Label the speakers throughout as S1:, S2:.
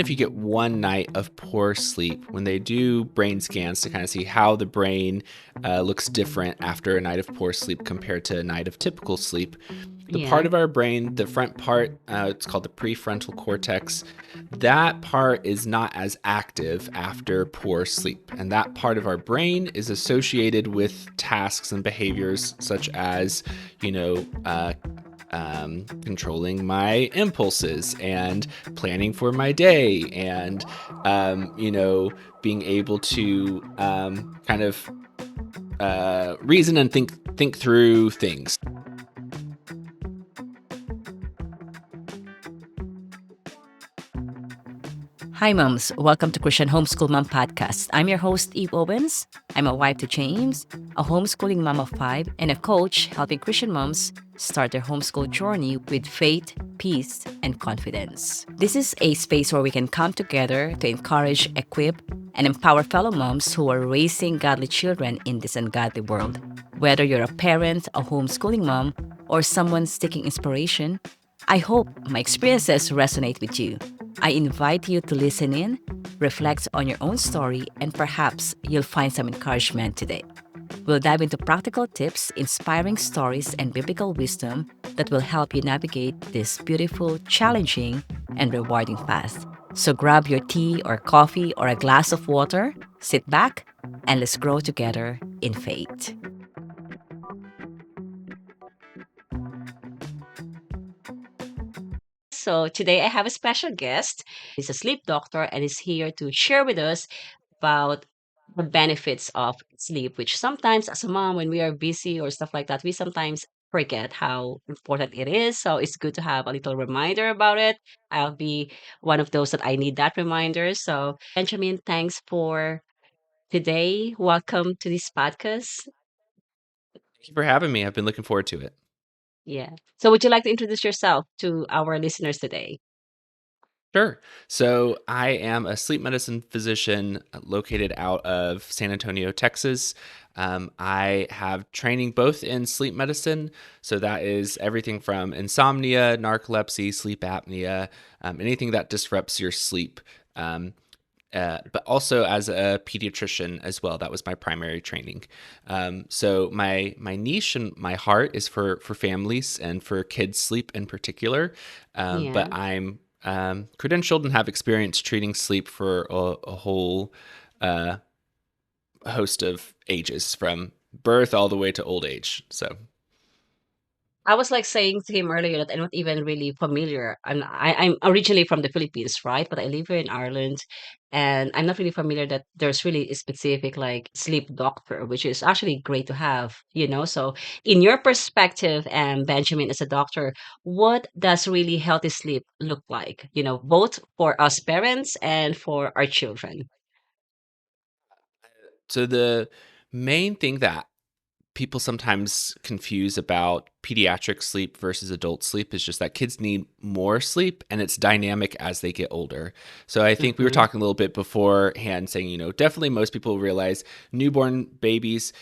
S1: if you get one night of poor sleep, when they do brain scans to kind of see how the brain looks different after a night of poor sleep compared to a night of typical sleep, the part
S2: Yeah.
S1: of our brain, the front part, it's called the prefrontal cortex, that part is not as active after poor sleep. And that part of our brain is associated with tasks and behaviors such as, you know, controlling my impulses and planning for my day and, being able to kind of reason and think through things.
S2: Hi, moms. Welcome to Christian Homeschool Mom Podcast. I'm your host, Eve Owens. I'm a wife to James, a homeschooling mom of five, and a coach helping Christian moms start their homeschool journey with faith, peace, and confidence. This is a space where we can come together to encourage, equip, and empower fellow moms who are raising godly children in this ungodly world. Whether you're a parent, a homeschooling mom, or someone seeking inspiration, I hope my experiences resonate with you. I invite you to listen in, reflect on your own story, and perhaps you'll find some encouragement today. We'll dive into practical tips, inspiring stories, and biblical wisdom that will help you navigate this beautiful, challenging, and rewarding path. So grab your tea or coffee or a glass of water, sit back, and let's grow together in faith. So today I have a special guest. He's a sleep doctor and is here to share with us about the benefits of sleep, which sometimes as a mom, when we are busy or stuff like that, we sometimes forget how important it is. So it's good to have a little reminder about it. I'll be one of those that I need that reminder. So Benjamin, thanks for today. Welcome to this podcast.
S1: Thank you for having me. I've been looking forward to it.
S2: Yeah. So would you like to introduce yourself to our listeners today?
S1: Sure. So I am a sleep medicine physician located out of San Antonio, Texas. I have training both in sleep medicine. So that is everything from insomnia, narcolepsy, sleep apnea, anything that disrupts your sleep. But also as a pediatrician as well. That was my primary training. So my niche and my heart is for families and for kids' sleep in particular.
S2: Yeah.
S1: But I'm credentialed and have experience treating sleep for a whole uh, host of ages, from birth all the way to old age. So
S2: I was like saying to him earlier that I'm not even really familiar. I'm originally from the Philippines, right? But I live here in Ireland, and I'm not really familiar that there's really a specific like sleep doctor, which is actually great to have, you know. So, in your perspective, and Benjamin as a doctor, what does really healthy sleep look like? You know, both for us parents and for our children.
S1: so the main thing that people sometimes confuse about pediatric sleep versus adult sleep is just that kids need more sleep and it's dynamic as they get older. So I think we were
S2: Mm-hmm.
S1: talking a little bit beforehand saying, definitely most people realize newborn babies,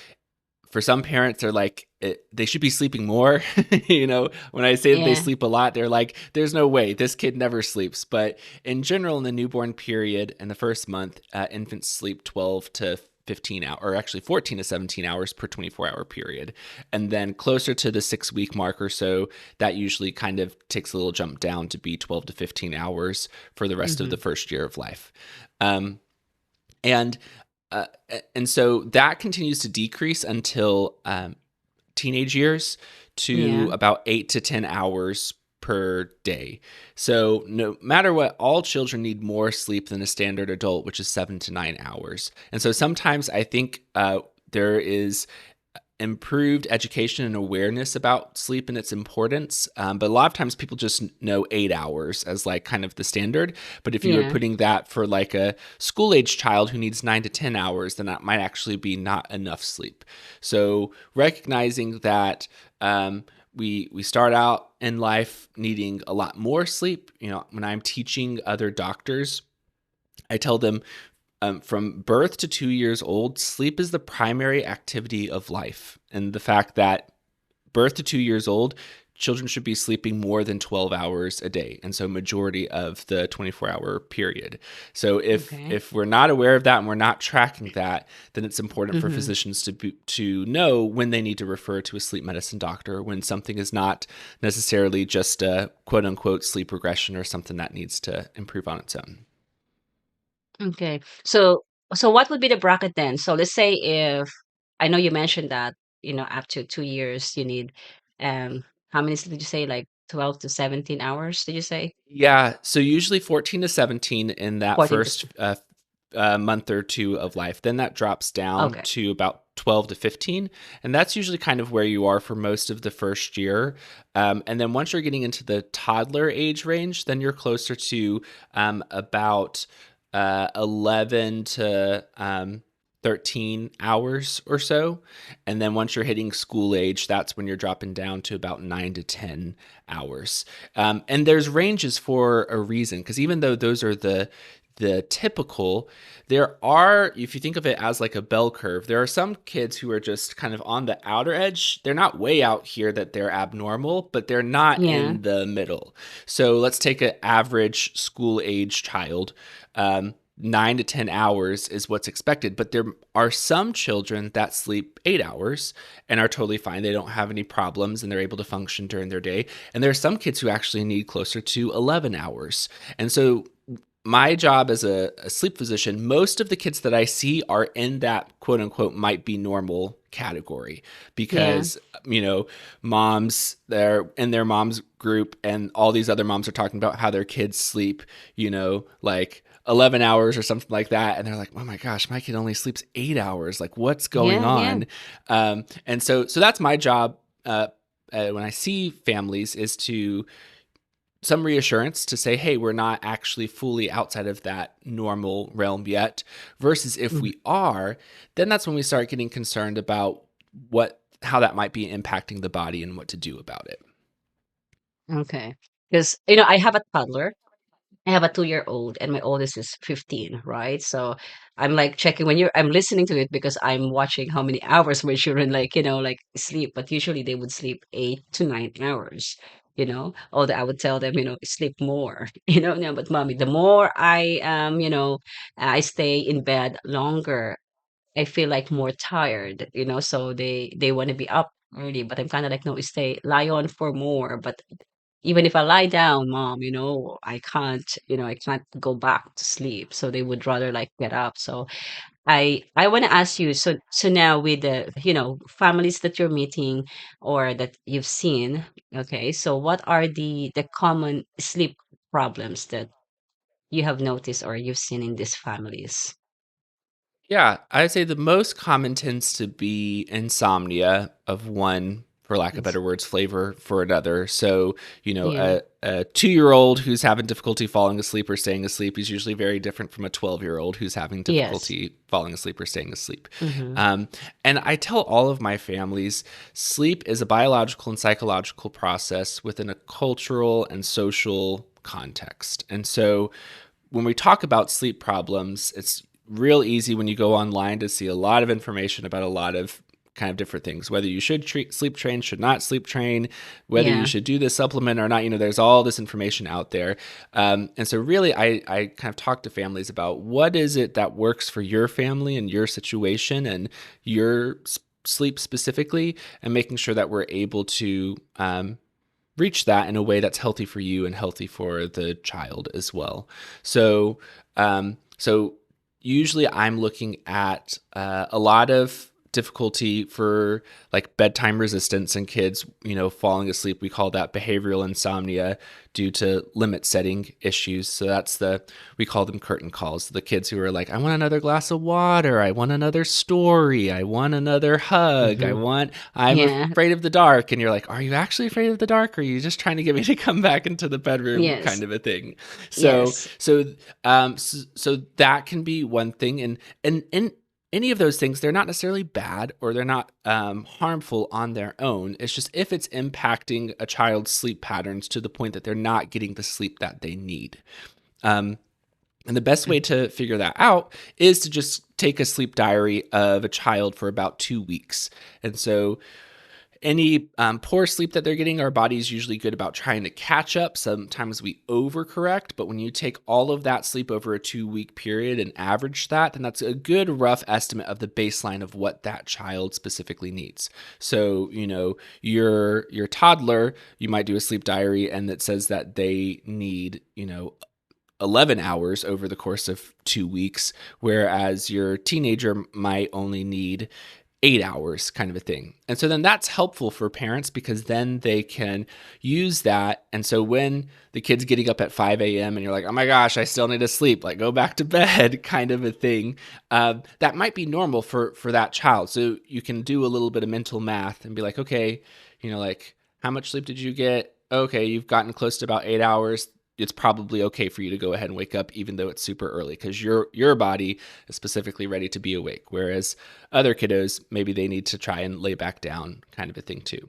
S1: for some parents, they're like, they should be sleeping more. When I say that they
S2: Yeah.
S1: sleep a lot, they're like, there's no way this kid never sleeps. But in general, in the newborn period, in the first month, infants sleep 12 to 15 hours, or actually 14 to 17 hours per 24-hour period. And then closer to the 6 week mark or so, that usually kind of takes a little jump down to be 12 to 15 hours for the rest of
S2: Mm-hmm.
S1: the first year of life. Um, and uh, and so that continues to decrease until teenage years to
S2: Yeah.
S1: about 8 to 10 hours per day. So no matter what, all children need more sleep than a standard adult, which is 7 to 9 hours. And so sometimes I think there is improved education and awareness about sleep and its importance. But a lot of times people just know 8 hours as like kind of the standard. But if you were
S2: Yeah.
S1: putting that for like a school age child who needs 9 to 10 hours, then that might actually be not enough sleep. So recognizing that we start out in life needing a lot more sleep. When I'm teaching other doctors, I tell them from birth to 2 years old, sleep is the primary activity of life. And the fact that birth to 2 years old, children should be sleeping more than 12 hours a day, and so majority of the 24-hour period. So
S2: Okay.
S1: if we're not aware of that and we're not tracking that, then it's important for
S2: Mm-hmm.
S1: physicians to know when they need to refer to a sleep medicine doctor, when something is not necessarily just a quote unquote sleep regression or something that needs to improve on its own.
S2: Okay. So what would be the bracket then? So let's say if I know you mentioned that, up to 2 years you need how many did you say? Like 12 to 17 hours, did you say?
S1: Yeah, so usually 14 to 17 in that
S2: 14 to
S1: first month or two of life. Then that drops down
S2: okay.
S1: to about 12 to 15. And that's usually kind of where you are for most of the first year. And then once you're getting into the toddler age range, then you're closer to about 11 to 13 hours or so. And then once you're hitting school age, that's when you're dropping down to about 9 to 10 hours. And there's ranges for a reason, because even though those are the typical, there are, if you think of it as like a bell curve, there are some kids who are just kind of on the outer edge. They're not way out here that they're abnormal, but they're not
S2: Yeah.
S1: in the middle. So let's take an average school age child. 9 to 10 hours is what's expected, but there are some children that sleep 8 hours and are totally fine. They don't have any problems and they're able to function during their day. And there are some kids who actually need closer to 11 hours. And so my job as a sleep physician, most of the kids that I see are in that quote unquote might be normal category,
S2: Yeah.
S1: because moms, they're in their mom's group and all these other moms are talking about how their kids sleep, like 11 hours or something like that, and they're like, oh my gosh, my kid only sleeps 8 hours, like what's going
S2: Yeah, yeah.
S1: on? And so that's my job, when I see families, is to some reassurance to say, hey, we're not actually fully outside of that normal realm yet. Versus if
S2: Mhm.
S1: we are, then that's when we start getting concerned about how that might be impacting the body and what to do about it.
S2: Okay. Because I have a toddler. I have a 2-year-old and my oldest is 15, right? So I'm like checking I'm listening to it because I'm watching how many hours my children like sleep, but usually they would sleep 8 to 9 hours. Although I would tell them, sleep more, no, but mommy, the more I stay in bed longer, I feel like more tired, so they want to be up early, but I'm kind of like, no, lie on for more. But even if I lie down, mom, I can't go back to sleep. So they would rather like get up. So I want to ask you, so now with the, families that you're meeting or that you've seen, okay, so what are the common sleep problems that you have noticed or you've seen in these families?
S1: Yeah, I'd say the most common tends to be insomnia of one, for lack of
S2: Yes.
S1: better words, flavor for another. So,
S2: Yeah.
S1: a 2-year-old who's having difficulty falling asleep or staying asleep is usually very different from a 12-year-old who's having
S2: Yes.
S1: difficulty falling asleep or staying asleep.
S2: Mm-hmm.
S1: And I tell all of my families, sleep is a biological and psychological process within a cultural and social context. And so, when we talk about sleep problems, it's real easy when you go online to see a lot of information about a lot of kind of different things, whether you should sleep train, should not sleep train, whether you
S2: Yeah.
S1: should do this supplement or not. There's all this information out there. And so really, I kind of talk to families about what is it that works for your family and your situation and your sleep specifically, and making sure that we're able to reach that in a way that's healthy for you and healthy for the child as well. So usually I'm looking at a lot of difficulty for like bedtime resistance in kids, falling asleep. We call that behavioral insomnia due to limit setting issues. So we call them curtain calls. The kids who are like, I want another glass of water. I want another story. I want another hug.
S2: Mm-hmm.
S1: I'm
S2: Yeah.
S1: afraid of the dark. And you're like, are you actually afraid of the dark? Or are you just trying to get me to come back into the bedroom,
S2: Yes.
S1: kind of a thing? So,
S2: Yes.
S1: so that can be one thing. And any of those things, they're not necessarily bad or they're not harmful on their own. It's just if it's impacting a child's sleep patterns to the point that they're not getting the sleep that they need. Um, and the best way to figure that out is to just take a sleep diary of a child for about 2 weeks. And so any poor sleep that they're getting, our body's usually good about trying to catch up. Sometimes we overcorrect, but when you take all of that sleep over a 2 week period and average that, then that's a good rough estimate of the baseline of what that child specifically needs. So, your toddler, you might do a sleep diary and that says that they need, 11 hours over the course of 2 weeks, whereas your teenager might only need 8 hours, kind of a thing. And so then that's helpful for parents because then they can use that. And so when the kid's getting up at 5 a.m. and you're like, oh my gosh, I still need to sleep, like go back to bed, kind of a thing, that might be normal for that child. So you can do a little bit of mental math and be like, okay, like how much sleep did you get? Okay, you've gotten close to about 8 hours. It's probably okay for you to go ahead and wake up even though it's super early because your body is specifically ready to be awake. Whereas other kiddos, maybe they need to try and lay back down, kind of a thing too.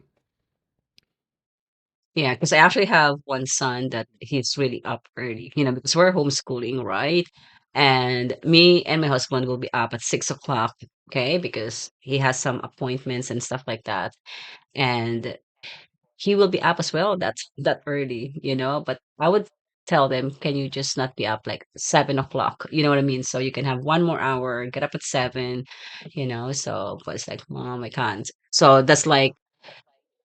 S2: Yeah, because I actually have one son that he's really up early, because we're homeschooling, right? And me and my husband will be up at 6 o'clock, okay, because he has some appointments and stuff like that. And he will be up as well. That's that early. But I would tell them, can you just not be up like 7 o'clock? You know what I mean? So you can have one more hour, get up at 7. But it's like, Mom, I can't. So that's like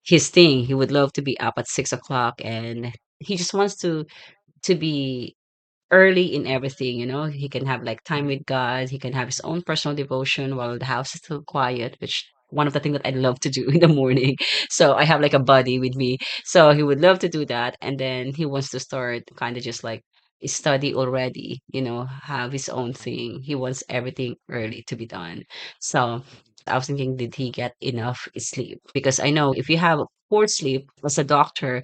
S2: his thing. He would love to be up at 6 o'clock, and he just wants to be early in everything. He can have like time with God. He can have his own personal devotion while the house is still quiet, which one of the things that I love to do in the morning. So I have like a buddy with me. So he would love to do that. And then he wants to start kind of just like study already, have his own thing. He wants everything early to be done. So I was thinking, did he get enough sleep? Because I know if you have poor sleep as a doctor,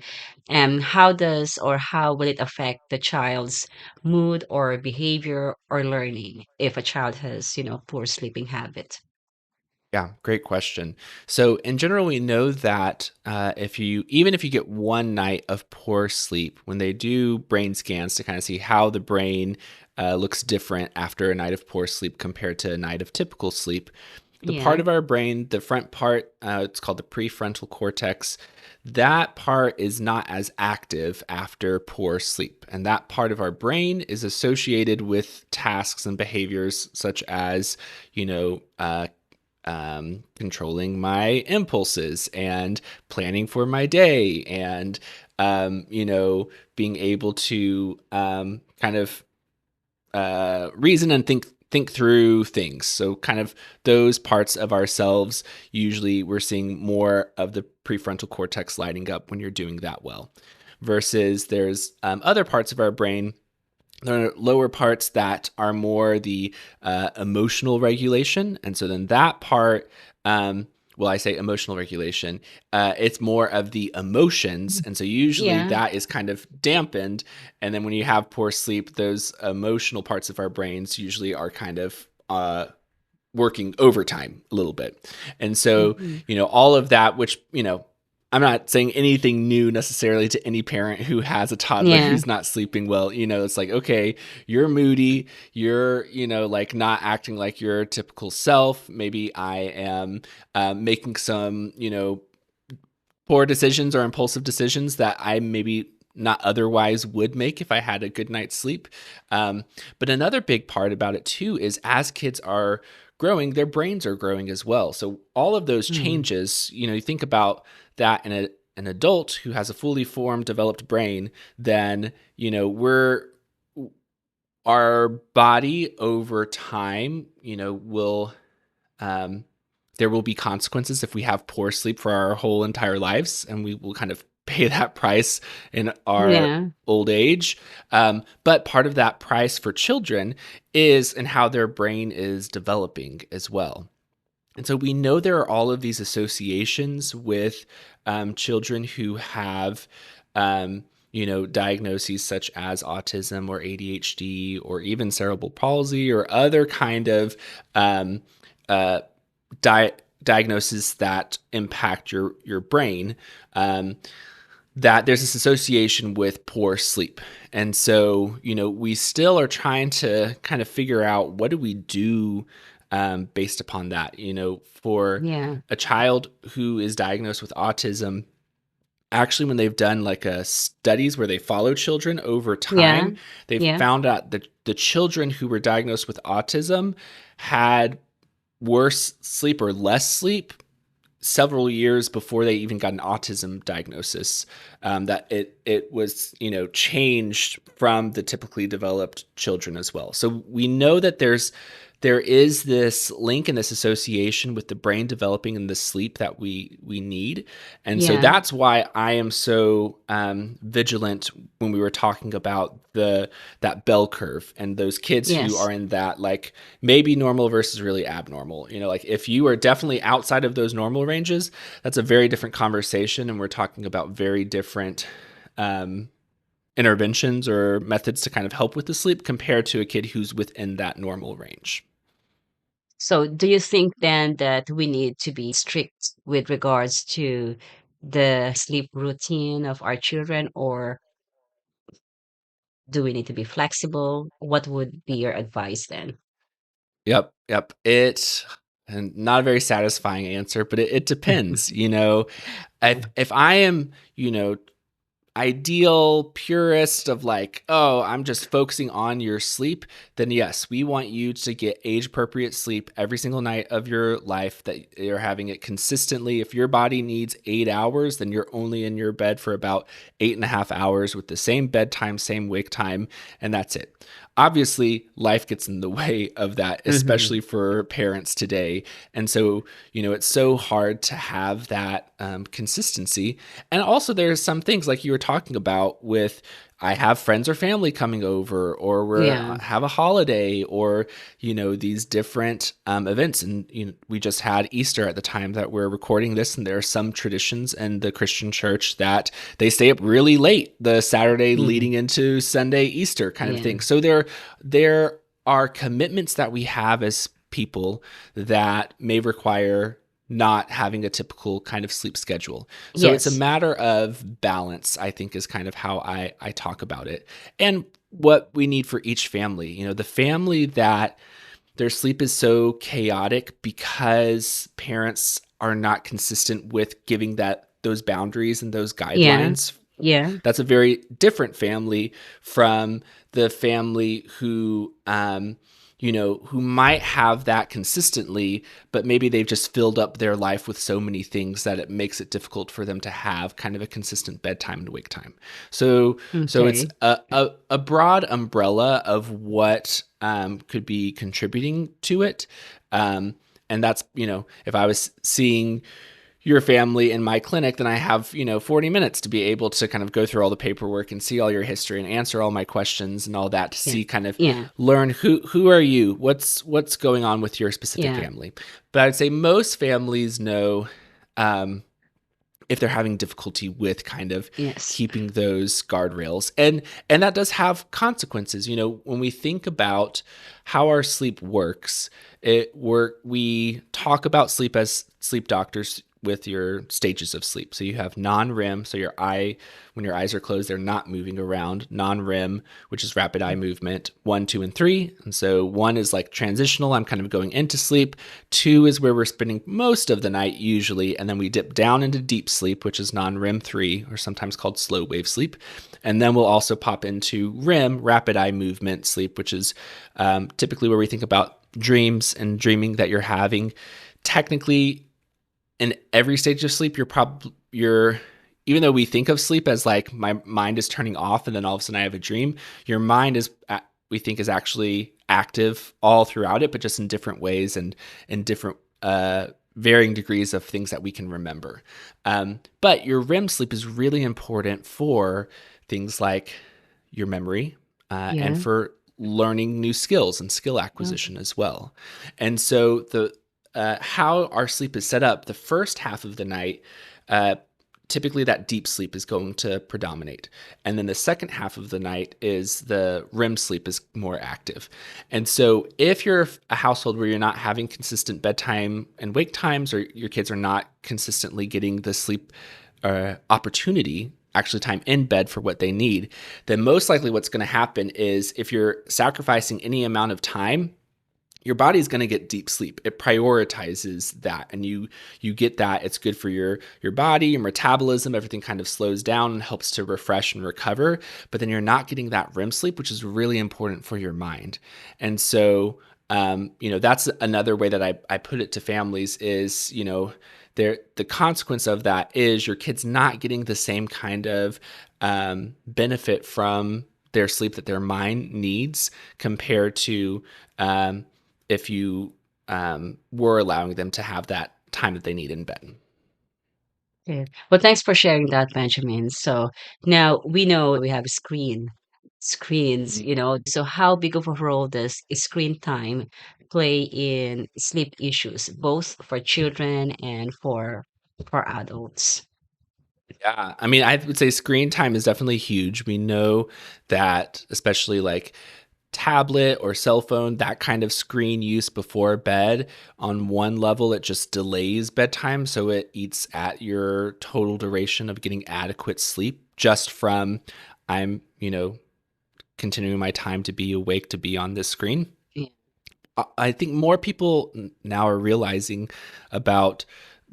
S2: how will it affect the child's mood or behavior or learning if a child has poor sleeping habit?
S1: Yeah, great question. So in general, we know that even if you get one night of poor sleep, when they do brain scans to kind of see how the brain looks different after a night of poor sleep compared to a night of typical sleep, the part
S2: Yeah.
S1: of our brain, the front part, it's called the prefrontal cortex. That part is not as active after poor sleep. And that part of our brain is associated with tasks and behaviors such as, you know, uh, controlling my impulses and planning for my day and being able to kind of reason and think through things. So kind of those parts of ourselves, usually we're seeing more of the prefrontal cortex lighting up when you're doing that well, versus there's other parts of our brain, there are lower parts that are more the emotional regulation. And so then that part, well, I say emotional regulation, it's more of the emotions. And so usually
S2: Yeah.
S1: that is kind of dampened. And then when you have poor sleep, those emotional parts of our brains usually are kind of working overtime a little bit. And so,
S2: Hmm.
S1: all of that, which, I'm not saying anything new necessarily to any parent who has a toddler
S2: Yeah.
S1: who's not sleeping well. It's like, okay, you're moody. You're, like not acting like your typical self. Maybe I am making some, poor decisions or impulsive decisions that I maybe not otherwise would make if I had a good night's sleep. But another big part about it too is as kids are growing, their brains are growing as well. So all of those
S2: Mm.
S1: changes, you think about that in an adult who has a fully formed, developed brain, then we're our body over time, will um, there will be consequences if we have poor sleep for our whole entire lives, and we will kind of pay that price in our
S2: Yeah.
S1: old age. But part of that price for children is in how their brain is developing as well. And so we know there are all of these associations with children who have, diagnoses such as autism or ADHD or even cerebral palsy or other kind of um, uh, di- diagnoses that impact your brain. That there's this association with poor sleep. And so, we still are trying to kind of figure out what do we do based upon that. For
S2: Yeah.
S1: a child who is diagnosed with autism, actually, when they've done like studies where they follow children over
S2: Yeah.
S1: time, they've
S2: Yeah.
S1: found out that the children who were diagnosed with autism had worse sleep or less sleep several years before they even got an autism diagnosis. That it was changed from the typically developed children as well. So we know that there is this link and this association with the brain developing and the sleep that we need. And so
S2: Yeah.
S1: that's why I am so vigilant when we were talking about that bell curve and those kids who
S2: Yes.
S1: are in that, like, maybe normal versus really abnormal. Like, if you are definitely outside of those normal ranges, that's a very different conversation, and we're talking about very different interventions or methods to kind of help with the sleep compared to a kid who's within that normal range.
S2: So, do you think then that we need to be strict with regards to the sleep routine of our children, or do we need to be flexible? What would be your advice then?
S1: Yep, yep. And not a very satisfying answer, but it depends. If I am, ideal purist of like, oh, I'm just focusing on your sleep, then yes, we want you to get age appropriate sleep every single night of your life, that you're having it consistently. If your body needs 8 hours, then you're only in your bed for about 8.5 hours with the same bedtime, same wake time, and that's it. Obviously, life gets in the way of that,
S2: Hmm.
S1: especially for parents today. And so, it's so hard to have that consistency. And also, there's some things like you were talking about with, I have friends or family coming over, or
S2: Yeah.
S1: have a holiday, or these different events. And we just had Easter at the time that we're recording this, and there are some traditions in the Christian church that they stay up really late the Saturday
S2: Hmm.
S1: leading into Sunday Easter kind of
S2: Yeah.
S1: thing. So there are commitments that we have as people that may require not having a typical kind of sleep schedule. So it's a
S2: Yes.
S1: matter of balance, I think, is kind of how I talk about it. And what we need for each family. The family that their sleep is so chaotic because parents are not consistent with giving those boundaries and those
S2: Yeah.
S1: guidelines.
S2: Yeah.
S1: That's a very different family from the family who might have that consistently, but maybe they've just filled up their life with so many things that it makes it difficult for them to have kind of a consistent bedtime and wake time. So it's
S2: Okay.
S1: a broad umbrella of what could be contributing to it. And that's, if I was seeing your family in my clinic, then I have, 40 minutes to be able to kind of go through all the paperwork and see all your history and answer all my questions and all that, to
S2: Yeah.
S1: see, kind of
S2: Yeah.
S1: learn who are you, what's going on with your specific
S2: Yeah.
S1: family. But I'd say most families know um, if they're having difficulty with kind of
S2: Yes.
S1: keeping those guardrails, and that does have consequences. When we think about how our sleep works, we talk about sleep as sleep doctors with your stages of sleep. So you have non-REM, so when your eyes are closed, they're not moving around. Non-REM, which is rapid eye movement, 1, 2, and 3. And so 1 is like transitional, I'm kind of going into sleep. 2 is where we're spending most of the night usually, and then we dip down into deep sleep, which is non-REM 3, or sometimes called slow wave sleep. And then we'll also pop into REM, rapid eye movement sleep, which is typically where we think about dreams and dreaming that you're having. Technically, in every stage of sleep, you're even though we think of sleep as like my mind is turning off and then all of a sudden I have a dream, your mind we think is actually active all throughout it, but just in different ways and in different varying degrees of things that we can remember. But your REM sleep is really important for things like your memory, and
S2: Yeah.
S1: for learning new skills and skill
S2: Okay.
S1: acquisition as well. And so how our sleep is set up, the first half of the night, uh, typically that deep sleep is going to predominate. And then the second half of the night is the REM sleep is more active. And so if you're a household where you're not having consistent bedtime and wake times, or your kids are not consistently getting the sleep opportunity, actually time in bed for what they need, then most likely what's going to happen is, if you're sacrificing any amount of time your body's going to get deep sleep. It prioritizes that, and you get that. It's good for your body, your metabolism, everything kind of slows down and helps to refresh and recover. But then you're not getting that REM sleep, which is really important for your mind. And so that's another way that I put it to families is, the consequence of that is your kid's not getting the same kind of benefit from their sleep that their mind needs compared to if you were allowing them to have that time that they need in bed.
S2: Yeah. Well, thanks for sharing that, Benjamin. So now we know we have screens, so how big of a role does screen time play in sleep issues, both for children and for adults?
S1: Yeah, I mean, I would say screen time is definitely huge. We know that, especially like tablet or cell phone, that kind of screen use before bed, on one level, it just delays bedtime. So it eats at your total duration of getting adequate sleep just from I'm, continuing my time to be awake to be on this screen.
S2: Yeah.
S1: I think more people now are realizing about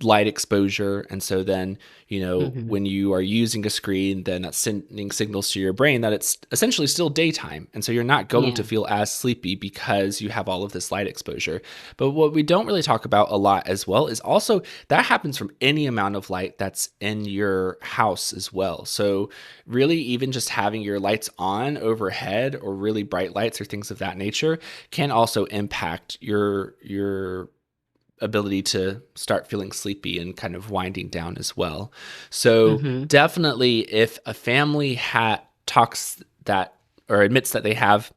S1: light exposure. And so then,
S2: Hmm.
S1: when you are using a screen, then that's sending signals to your brain that it's essentially still daytime. And so you're not going to
S2: Yeah.
S1: feel as sleepy because you have all of this light exposure. But what we don't really talk about a lot as well is also that happens from any amount of light that's in your house as well. So really, even just having your lights on overhead or really bright lights or things of that nature can also impact your ability to start feeling sleepy and kind of winding down as well. So
S2: Hmm.
S1: definitely, if a family talks that or admits that they have,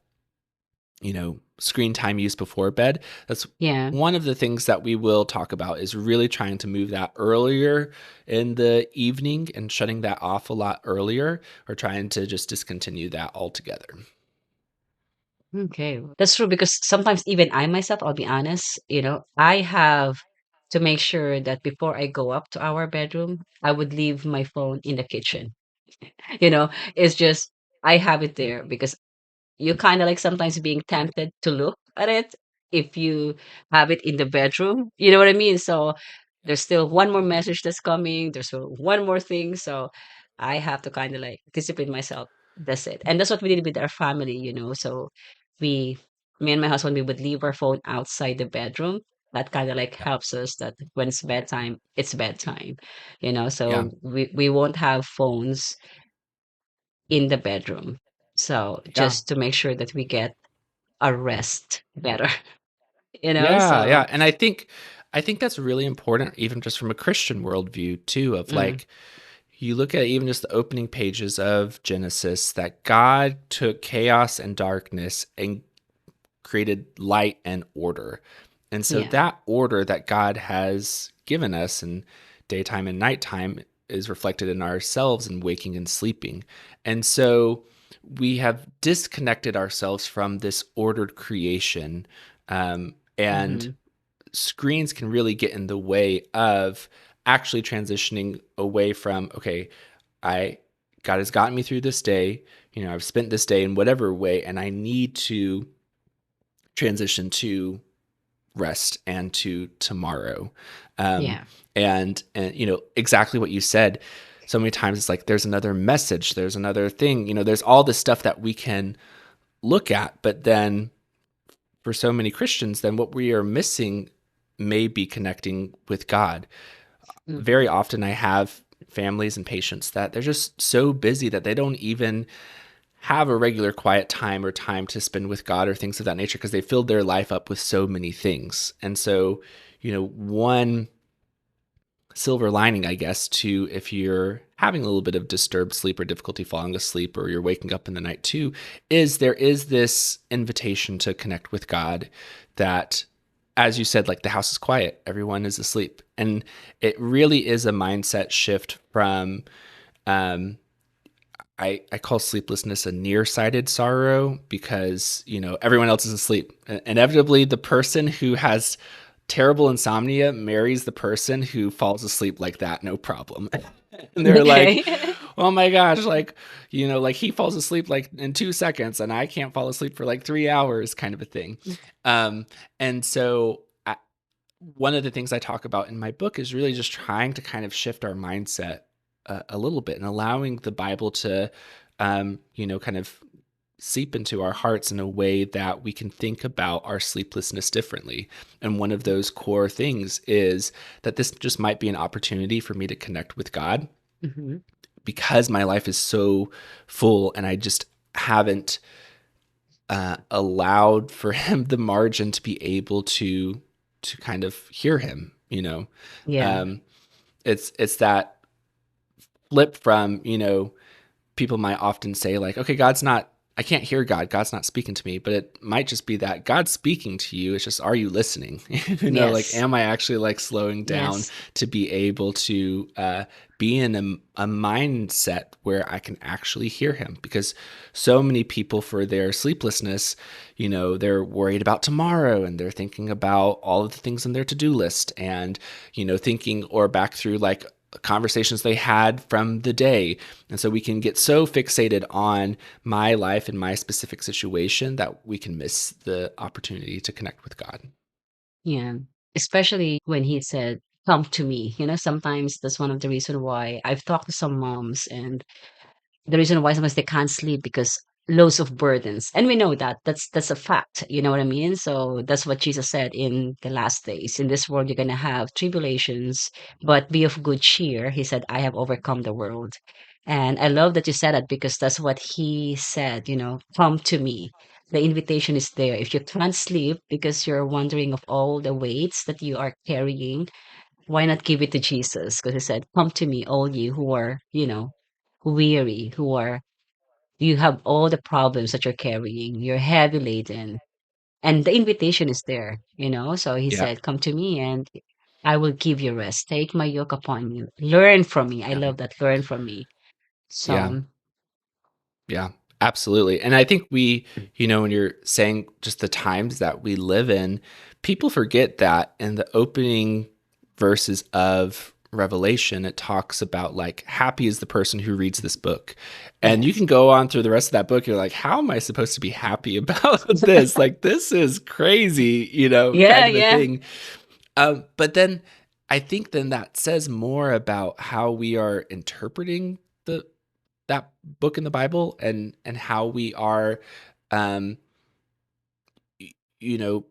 S1: screen time use before bed, that's
S2: Yeah.
S1: one of the things that we will talk about is really trying to move that earlier in the evening and shutting that off a lot earlier, or trying to just discontinue that altogether.
S2: Okay, that's true because sometimes even I myself, I'll be honest, I have to make sure that before I go up to our bedroom, I would leave my phone in the kitchen. You know, it's just I have it there because you kind of like sometimes being tempted to look at it if you have it in the bedroom. You know what I mean? So there's still one more message that's coming. There's still one more thing. So I have to kind of like discipline myself. That's it. And that's what we did with our family. So we, me and my husband, we would leave our phone outside the bedroom. That kind of like
S1: Yeah.
S2: helps us that when it's bedtime, it's bedtime.
S1: Yeah.
S2: So we won't have phones in the bedroom. So
S1: Yeah.
S2: just to make sure that we get a rest better,
S1: Yeah,
S2: so
S1: yeah, and I think that's really important, even just from a Christian worldview too. Of
S2: mm,
S1: like, you look at even just the opening pages of Genesis, that God took chaos and darkness and created light and order. And so
S2: yeah.
S1: that order that God has given us in daytime and nighttime is reflected in ourselves in waking and sleeping. And so we have disconnected ourselves from this ordered creation. And
S2: Mhm.
S1: screens can really get in the way of actually transitioning away from, okay, I God has gotten me through this day. I've spent this day in whatever way, and I need to transition to rest and to tomorrow. Um,
S2: Yeah.
S1: and exactly what you said. So many times it's like there's another message, there's another thing. There's all this stuff that we can look at, but then for so many Christians, then what we are missing may be connecting with God. Very
S2: Mhm.
S1: often, I have families and patients that they're just so busy that they don't even have a regular quiet time or time to spend with God or things of that nature because they filled their life up with so many things. And so, one silver lining, I guess, to if you're having a little bit of disturbed sleep or difficulty falling asleep, or you're waking up in the night too, is there is this invitation to connect with God that, as you said, like the house is quiet, everyone is asleep. And it really is a mindset shift from, um, I call sleeplessness a nearsighted sorrow because, everyone else is asleep. Inevitably, the person who has terrible insomnia marries the person who falls asleep like that, no problem. And they're like,
S2: Okay.
S1: oh my gosh, like, like he falls asleep like in 2 seconds and I can't fall asleep for like 3 hours kind of a thing. Um, and so one of the things I talk about in my book is really just trying to kind of shift our mindset a little bit and allowing the Bible to, kind of seep into our hearts in a way that we can think about our sleeplessness differently. And one of those core things is that this just might be an opportunity for me to connect with God
S2: Hmm.
S1: because my life is so full and I just haven't allowed for him the margin to be able to kind of hear him.
S2: Yeah.
S1: Um, it's that flip from people might often say like, okay, I can't hear God. God's not speaking to me, but it might just be that God's speaking to you. It's just, are you listening? Like,
S2: Yes.
S1: am I actually like slowing down
S2: Yes.
S1: to be able to be in a mindset where I can actually hear him? Because so many people for their sleeplessness, they're worried about tomorrow and they're thinking about all of the things on their to-do list and, thinking or back through like conversations they had from the day. And so we can get so fixated on my life and my specific situation that we can miss the opportunity to connect with God.
S2: Yeah. Especially when he said, "Come to me." Sometimes that's one of the reason why I've talked to some moms, and the reason why sometimes they can't sleep because loads of burdens, and we know that that's a fact. You know what I mean? So that's what Jesus said in the last days. In this world, you're gonna have tribulations, but be of good cheer. He said, "I have overcome the world." And I love that you said that because that's what he said. Come to me. The invitation is there. If you can't sleep because you're wondering of all the weights that you are carrying, why not give it to Jesus? Because he said, "Come to me, all you who are, weary, you have all the problems that you're carrying, you're heavy laden." And the invitation is there. So he
S1: Yeah.
S2: said, "Come to me and I will give you rest. Take my yoke upon you. Learn from me." I
S1: Yeah.
S2: love that. Learn from me.
S1: Yeah.
S2: So,
S1: Yeah, absolutely. And I think when you're saying just the times that we live in, people forget that in the opening verses of Revelation, it talks about like, happy is the person who reads this book. And you
S2: yes.
S1: can go on through the rest of that book. You're like, how am I supposed to be happy about this? Like, this is crazy,
S2: Yeah,
S1: kind of a
S2: yeah.
S1: thing. But then I think then that says more about how we are interpreting that book in the Bible and how we are um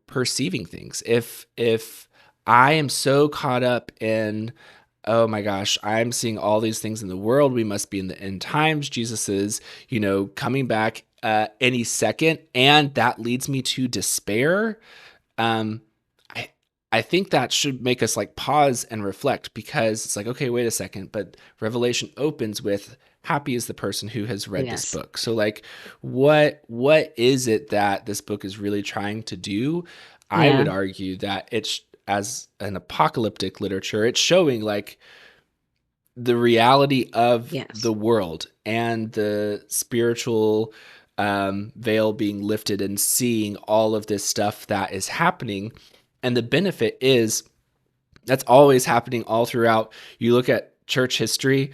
S1: perceiving things. If I am so caught up in, oh my gosh, I'm seeing all these things in the world, we must be in the end times, Jesus is coming back any second, and that leads me to despair. um I I think that should make us like pause and reflect, because it's like, okay, wait a second, but Revelation opens with, happy is the person who has read this
S2: Yes.
S1: book. So like, what is it that this book is really trying to do? I would
S2: Yeah.
S1: argue that it's, as an apocalyptic literature, it's showing like the reality of
S2: Yes.
S1: the world and the spiritual veil being lifted and seeing all of this stuff that is happening. And the benefit is that's always happening all throughout. You look at church history,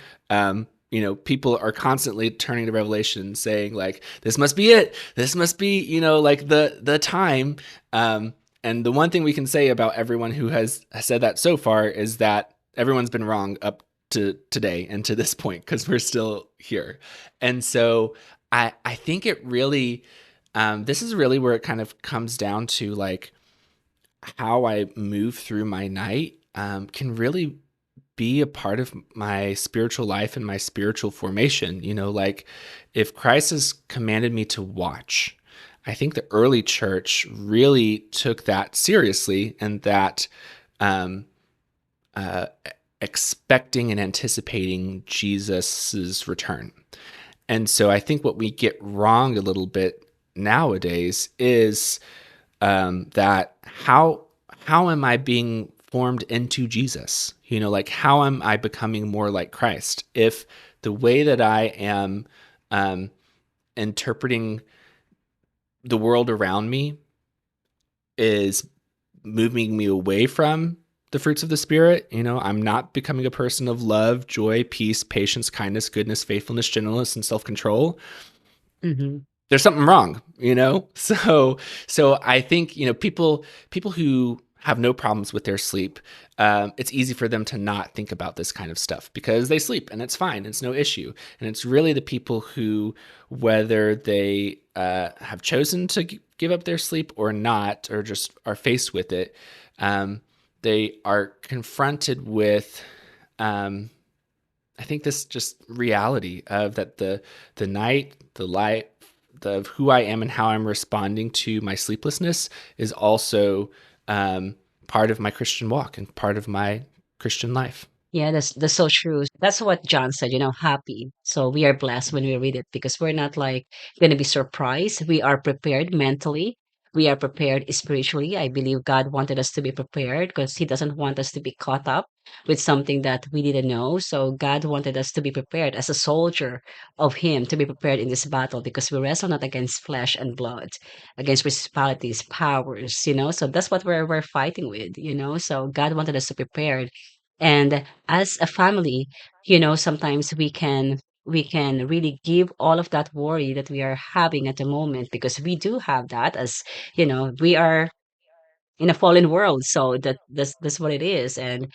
S1: people are constantly turning to Revelation and saying like, this must be it. This must be, like the time. And the one thing we can say about everyone who has said that so far is that everyone's been wrong up to today and to this point, because we're still here. And so I think it really, this is really where it kind of comes down to like, how I move through my night can really be a part of my spiritual life and my spiritual formation. Like, if Christ has commanded me to watch, I think the early church really took that seriously, and that um, uh, expecting and anticipating Jesus's return. And so I think what we get wrong a little bit nowadays is that how am I being formed into Jesus? Like, how am I becoming more like Christ? If the way that I am um, interpreting the world around me is moving me away from the fruits of the spirit. I'm not becoming a person of love, joy, peace, patience, kindness, goodness, faithfulness, gentleness, and self-control,
S2: Hmm.
S1: there's something wrong. So I think, people who have no problems with their sleep, it's easy for them to not think about this kind of stuff because they sleep and it's fine, it's no issue. And it's really the people who, whether they have chosen to give up their sleep or not, or just are faced with it, um, they are confronted with, um, I think, this just reality of that the night, the light, the who I am and how I'm responding to my sleeplessness is also, um, part of my Christian walk and part of my Christian life.
S2: Yeah, that's so true. That's what John said, happy. So we are blessed when we read it because we're not like going to be surprised. We are prepared mentally. We are prepared spiritually. I believe God wanted us to be prepared because He doesn't want us to be caught up with something that we didn't know. So God wanted us to be prepared as a soldier of Him, to be prepared in this battle because we wrestle not against flesh and blood, against principalities, powers. So that's what we're fighting with. So God wanted us to prepare, and as a family, sometimes we can really give all of that worry that we are having at the moment, because we do have that, as we are in a fallen world. So that's what it is. And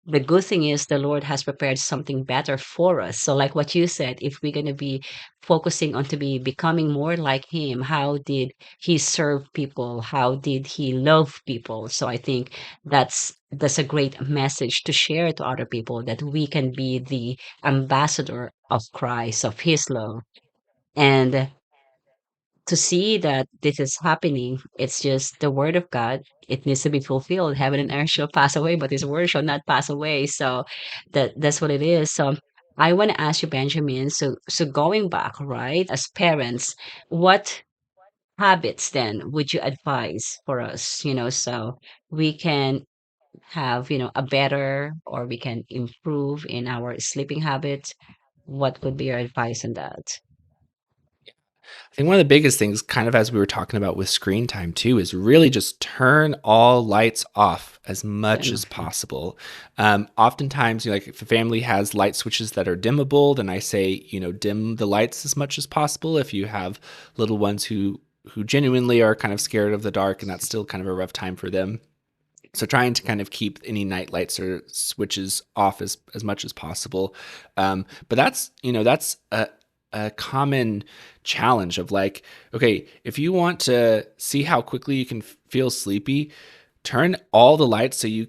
S2: the good thing is the Lord has prepared something better for us. So like what you said, if we're going to be focusing on to be becoming more like Him, how did He serve people? How did He love people? So I think that's a great message to share to other people, that we can be the ambassador of Christ, of His love. And to see that this is happening, it's just the word of God. It needs to be fulfilled. Heaven and earth shall pass away, but His word shall not pass away. So that's what it is. So I want to ask you, Benjamin. So going back, right, as parents, what habits then would you advise for us? So we can have a better, or we can improve in our sleeping habits. What would be your advice on that?
S1: I think one of the biggest things, kind of as we were talking about with screen time too, is really just turn all lights off as much
S2: Then,
S1: as possible. Oftentimes, like if a family has light switches that are dimmable, then I say, dim the lights as much as possible. If you have little ones who genuinely are kind of scared of the dark and that's still kind of a rough time for them, so trying to kind of keep any night lights or switches off as much as possible. But that's a common challenge of like, okay, if you want to see how quickly you can feel sleepy, turn all the lights so you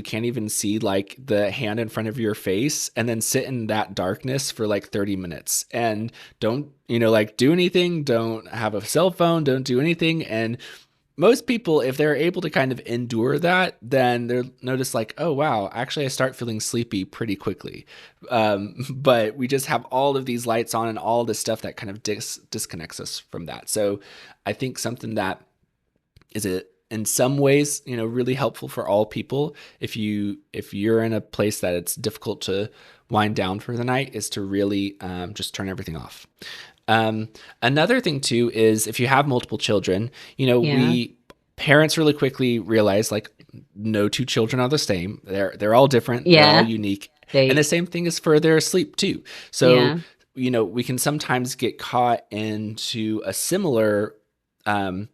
S1: can't even see like the hand in front of your face, and then sit in that darkness for like 30 minutes and don't, like do anything, don't have a cell phone, don't do anything. And most people, if they're able to kind of endure that, then they'll notice like, oh wow, actually I start feeling sleepy pretty quickly. But we just have all of these lights on and all this stuff that kind of disconnects us from that. So I think something that is it in some ways, really helpful for all people, if you're in a place that it's difficult to wind down for the night, is to really, just turn everything off. Another thing too is if you have multiple children,
S2: yeah,
S1: we parents really quickly realize like no two children are the same. They're all different. They're all
S2: yeah,
S1: unique, and the
S2: they,
S1: same thing is for their sleep too. So
S2: yeah,
S1: we can sometimes get caught into a similar, um,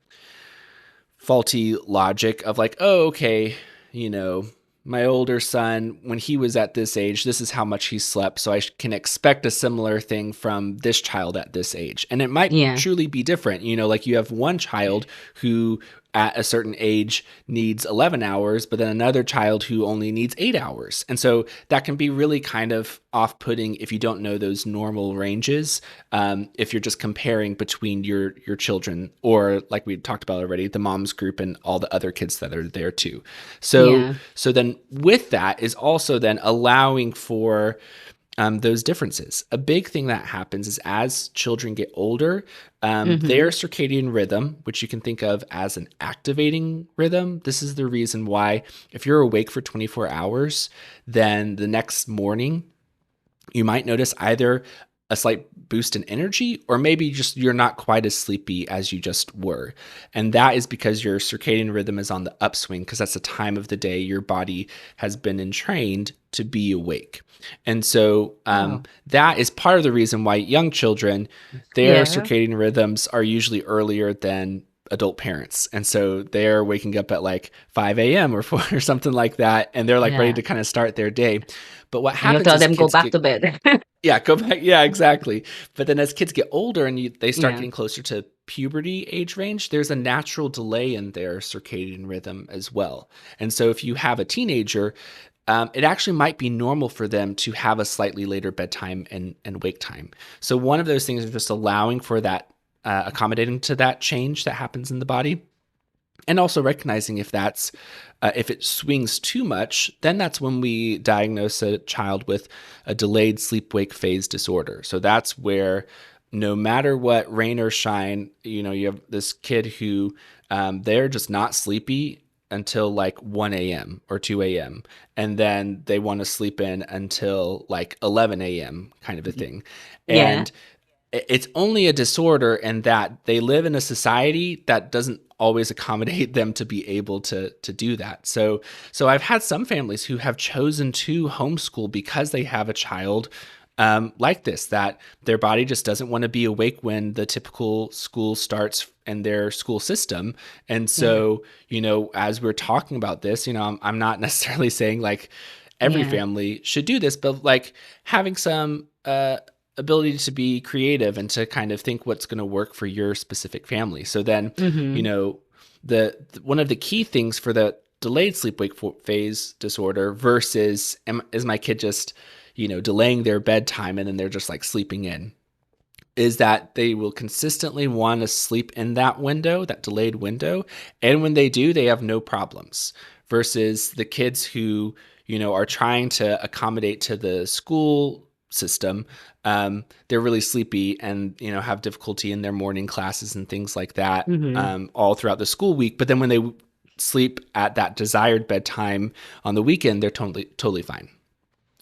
S1: faulty logic of like, oh, okay, you know, my older son, when he was at this age, this is how much he slept. So I can expect a similar thing from this child at this age. And it might
S2: yeah,
S1: truly be different. Like you have one child who at a certain age needs 11 hours, but then another child who only needs 8 hours. And so that can be really kind of off putting if you don't know those normal ranges. If you're just comparing between your children, or like we talked about already, the mom's group and all the other kids that are there too. So
S2: yeah.
S1: so then with that is also then allowing for, those differences. A big thing that happens is as children get older, their
S2: Mhm.
S1: circadian rhythm, which you can think of as an activating rhythm, this is the reason why if you're awake for 24 hours, then the next morning you might notice either a slight boost in energy, or maybe just you're not quite as sleepy as you just were. And that is because your circadian rhythm is on the upswing, because that's the time of the day your body has been entrained to be awake. And so
S2: Oh,
S1: that is part of the reason why young children, their
S2: yeah,
S1: circadian rhythms are usually earlier than adult parents. And so they're waking up at like 5 a.m. or 4 or something like that. And they're like ready
S2: yeah.
S1: to kind of start their day. But what
S2: And you'll
S1: happens
S2: tell
S1: is
S2: them go
S1: kids
S2: back
S1: get,
S2: to bed.
S1: yeah, go back. Yeah, exactly. But then as kids get older and they start
S2: Yeah.
S1: getting closer to puberty age range, there's a natural delay in their circadian rhythm as well. And so if you have a teenager, it actually might be normal for them to have a slightly later bedtime and wake time. So one of those things is just allowing for that, accommodating to that change that happens in the body, and also recognizing if that's if it swings too much, then that's when we diagnose a child with a delayed sleep wake phase disorder. So that's where no matter what rain or shine, you have this kid who they're just not sleepy until like 1 a.m. or 2 a.m. And then they want to sleep in until like 11 a.m. kind of a thing.
S2: Yeah.
S1: And it's only a disorder in that they live in a society that doesn't always accommodate them to be able to do that. So I've had some families who have chosen to homeschool because they have a child like this, that their body just doesn't want to be awake when the typical school starts in their school system. And
S2: Yeah.
S1: so, as we're talking about this, I'm not necessarily saying like every
S2: Yeah.
S1: family should do this, but like having some ability to be creative and to kind of think what's going to work for your specific family. So then, you
S2: Mm-hmm.
S1: know, one of the key things for the delayed sleep wake phase disorder versus is my kid just, delaying their bedtime and then they're just like sleeping in, is that they will consistently want to sleep in that window, that delayed window. And when they do, they have no problems. Versus the kids who, are trying to accommodate to the school system, they're really sleepy and, have difficulty in their morning classes and things like that,
S2: Mm-hmm.
S1: all throughout the school week. But then when they sleep at that desired bedtime on the weekend, they're totally fine.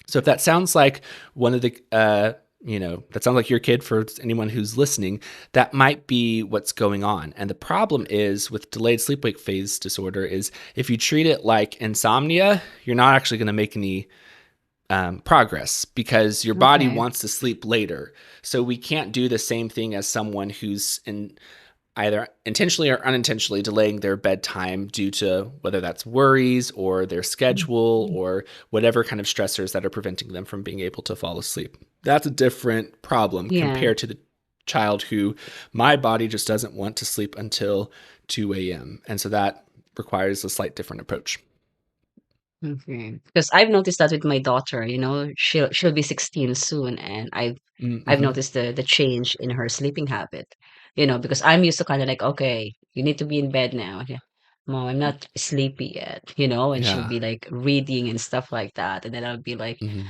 S1: So if that sounds like one of the, that sounds like your kid for anyone who's listening, that might be what's going on. And the problem is with delayed sleep wake phase disorder is if you treat it like insomnia, you're not actually going to make any progress because your body
S2: Okay.
S1: wants to sleep later. So we can't do the same thing as someone who's in either intentionally or unintentionally delaying their bedtime due to whether that's worries or their schedule or whatever kind of stressors that are preventing them from being able to fall asleep. That's a different problem
S2: Yeah.
S1: compared to the child who my body just doesn't want to sleep until 2 a.m. And so that requires a slight different approach.
S2: Okay. Because I've noticed that with my daughter, she'll be 16 soon, and I've
S1: Mm-hmm.
S2: noticed the change in her sleeping habit. Because I'm used to kind of like, okay, you need to be in bed now. Yeah. Mom, I'm not sleepy yet, and she'll
S1: Yeah.
S2: be like reading and stuff like that. And then I'll be like,
S1: Mm-hmm.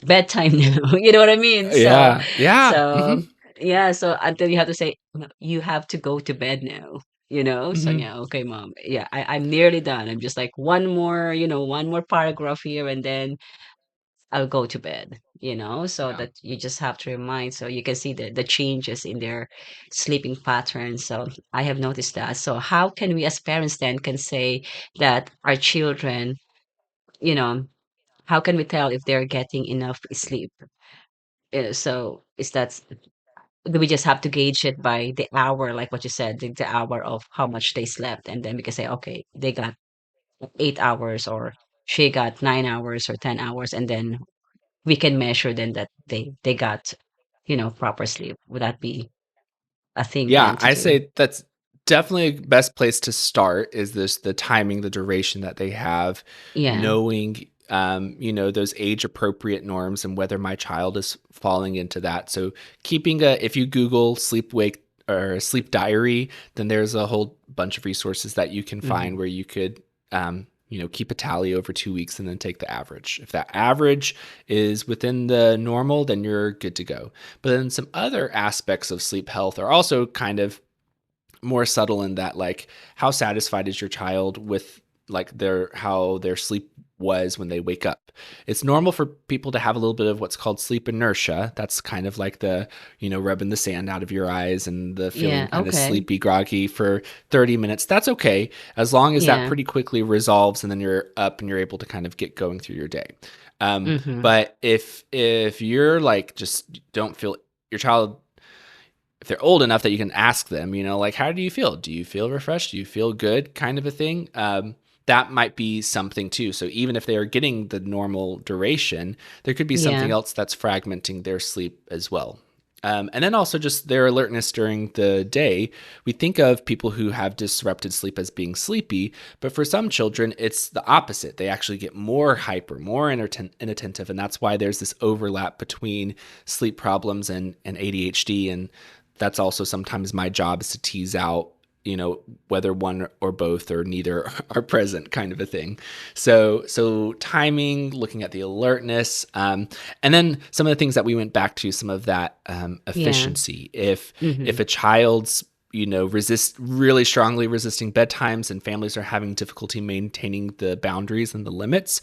S2: bedtime now. You know what I mean? So,
S1: Yeah. Yeah.
S2: so
S1: Mm-hmm.
S2: yeah. So until you have to say, "No, you have to go to bed now. So
S1: Mm-hmm.
S2: yeah, okay, mom. Yeah, I'm nearly done. I'm just like one more paragraph here, and then I'll go to bed. So
S1: Yeah.
S2: that you just have to remind, so you can see the changes in their sleeping patterns. So I have noticed that. So how can we as parents then can say that our children, you know, how can we tell if they're getting enough sleep? So is that do we just have to gauge it by the hour, like what you said, the hour of how much they slept, and then we can say, okay, they got 8 hours, or she got 9 hours or 10 hours, and then we can measure then that they got, proper sleep. Would that be a thing
S1: Yeah,
S2: then to
S1: I
S2: do?
S1: say that's definitely the best place to start is the timing, the duration that they have,
S2: Yeah.
S1: knowing those age appropriate norms and whether my child is falling into that. So keeping if you Google sleep wake or sleep diary, then there's a whole bunch of resources that you can find
S2: Hmm.
S1: where you could keep a tally over 2 weeks and then take the average. If that average is within the normal, then you're good to go. But then some other aspects of sleep health are also kind of more subtle in that, like how satisfied is your child with like how their sleep was when they wake up. It's normal for people to have a little bit of what's called sleep inertia. That's kind of like the, rubbing the sand out of your eyes and the feeling
S2: Yeah.
S1: kind of
S2: Okay.
S1: sleepy, groggy for 30 minutes. That's okay, as long as that
S2: Yeah.
S1: pretty quickly resolves and then you're up and you're able to kind of get going through your day.
S2: Mm-hmm.
S1: But if you're like just don't feel your child, if they're old enough that you can ask them, like, how do you feel? Do you feel refreshed? Do you feel good? Kind of a thing. That might be something too. So even if they are getting the normal duration, there could be something
S2: Yeah.
S1: else that's fragmenting their sleep as well. And then also just their alertness during the day. We think of people who have disrupted sleep as being sleepy, but for some children, it's the opposite. They actually get more hyper, more inattentive, and that's why there's this overlap between sleep problems and ADHD. And that's also sometimes my job is to tease out, whether one or both or neither are present, kind of a thing. So timing, looking at the alertness, and then some of the things that we went back to, some of that
S2: Yeah.
S1: efficiency. If
S2: Mm-hmm.
S1: a child's really strongly resisting bedtimes and families are having difficulty maintaining the boundaries and the limits,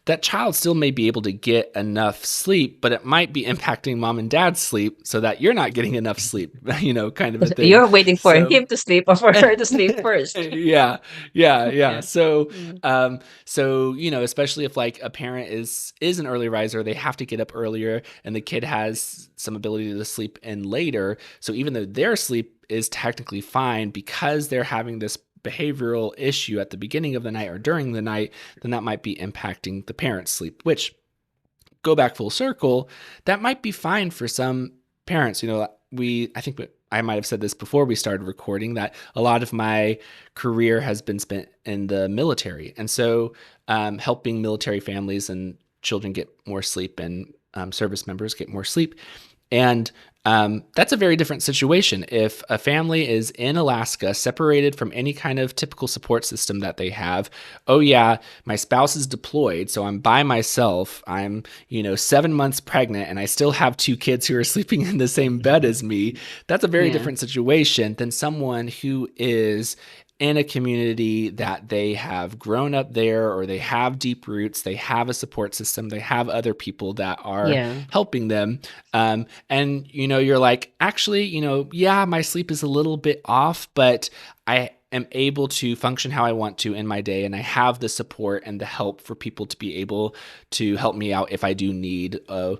S1: that child still may be able to get enough sleep, but it might be impacting mom and dad's sleep so that you're not getting enough sleep, kind of a thing.
S2: You're waiting for
S1: So
S2: him to sleep or for her to sleep first.
S1: yeah, yeah.
S2: Yeah.
S1: So,
S2: Mm.
S1: especially if like a parent is an early riser, they have to get up earlier, and the kid has some ability to sleep in later. So even though their sleep is technically fine, because they're having this behavioral issue at the beginning of the night or during the night, then that might be impacting the parent's sleep, which, go back full circle, that might be fine for some parents. I think I might have said this before we started recording, that a lot of my career has been spent in the military. And so helping military families and children get more sleep, and service members get more sleep. And that's a very different situation. If a family is in Alaska, separated from any kind of typical support system that they have, oh, yeah, my spouse is deployed, so I'm by myself. I'm, 7 months pregnant, and I still have two kids who are sleeping in the same bed as me. That's a very
S2: Yeah.
S1: different situation than someone who is in a community that they have grown up there, or they have deep roots, they have a support system, they have other people that are
S2: Yeah.
S1: helping them. And you're like, actually, yeah, my sleep is a little bit off, but I am able to function how I want to in my day, and I have the support and the help for people to be able to help me out if I do need a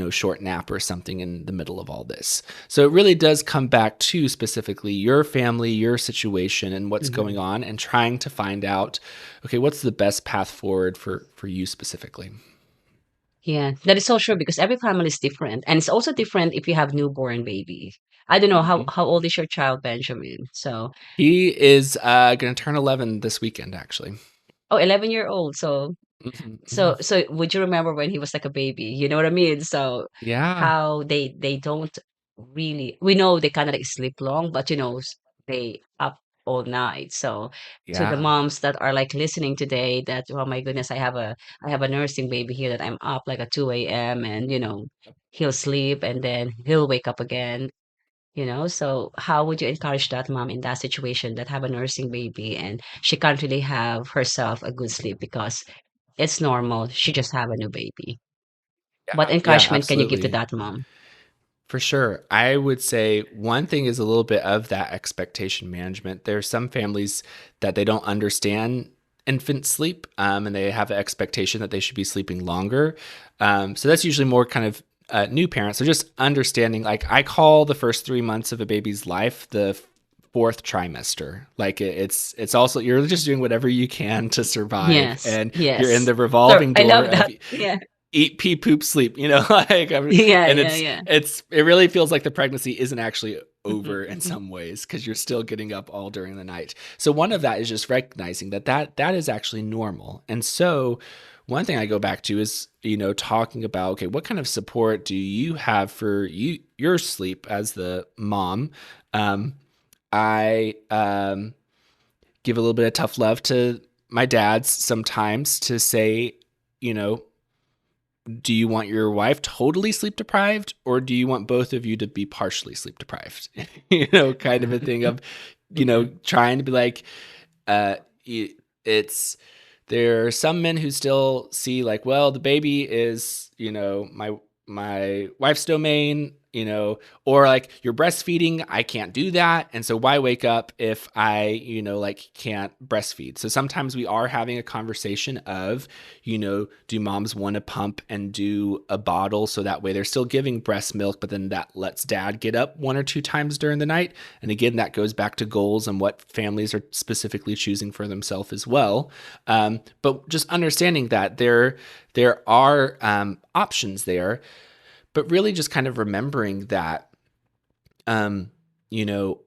S1: short nap or something in the middle of all this. So it really does come back to specifically your family, your situation, and what's going
S2: Hmm.
S1: on, and trying to find out, okay, what's the best path forward for you specifically.
S2: Yeah. That is so true because every family is different. And it's also different if you have newborn baby. I don't know
S1: Mhm.
S2: how old is your child, Benjamin? So,
S1: He is going to turn 11 this weekend, actually.
S2: oh, 11-year-old. So
S1: Mhm,
S2: So
S1: mhm.
S2: so would you remember when he was like a baby? You know what I mean? So
S1: Yeah,
S2: how they don't really, we know they kind of like sleep long, but they up all night. So to the
S1: yeah.
S2: moms that are like listening today, that oh my goodness, I have a nursing baby here that I'm up like at 2 a.m. and he'll sleep and then he'll wake up again. So how would you encourage that mom in that situation that have a nursing baby and she can't really have herself a good sleep because it's normal. She just have a new baby. What
S1: Yeah, yeah,
S2: encouragement can you give to
S1: absolutely.
S2: that mom?
S1: For sure. I would say one thing is a little bit of that expectation management. There are some families that they don't understand infant sleep, and they have an expectation that they should be sleeping longer. So that's usually more kind of new parents. So just understanding, like, I call the first 3 months of a baby's life the fourth trimester. Like, it's also, you're just doing whatever you can to survive,
S2: Yes,
S1: and you're in
S2: yes.
S1: the
S2: So
S1: revolving
S2: I
S1: door
S2: love
S1: of
S2: that. Yeah,
S1: eat, pee, poop, sleep, like,
S2: yeah,
S1: and
S2: yeah, yeah.
S1: it really feels like the pregnancy isn't actually over in some ways, because you're still getting up all during the night. So one of that is just recognizing that is actually normal. And so one thing I go back to is, talking about, okay, what kind of support do you have for your sleep as the mom? I give a little bit of tough love to my dads sometimes, to say, you know, do you want your wife totally sleep deprived, or do you want both of you to be partially sleep deprived? Kind of a thing of, trying to be like, uh, it's there are some men who still see like, well, the baby is, my wife's domain, or like you're breastfeeding, I can't do that. And so why wake up if I, like can't breastfeed? So sometimes we are having a conversation of, do moms want to pump and do a bottle so that way they're still giving breast milk, but then that lets dad get up one or two times during the night. And again, that goes back to goals and what families are specifically choosing for themselves as well. But just understanding that there are options there, but really just kind of remembering that,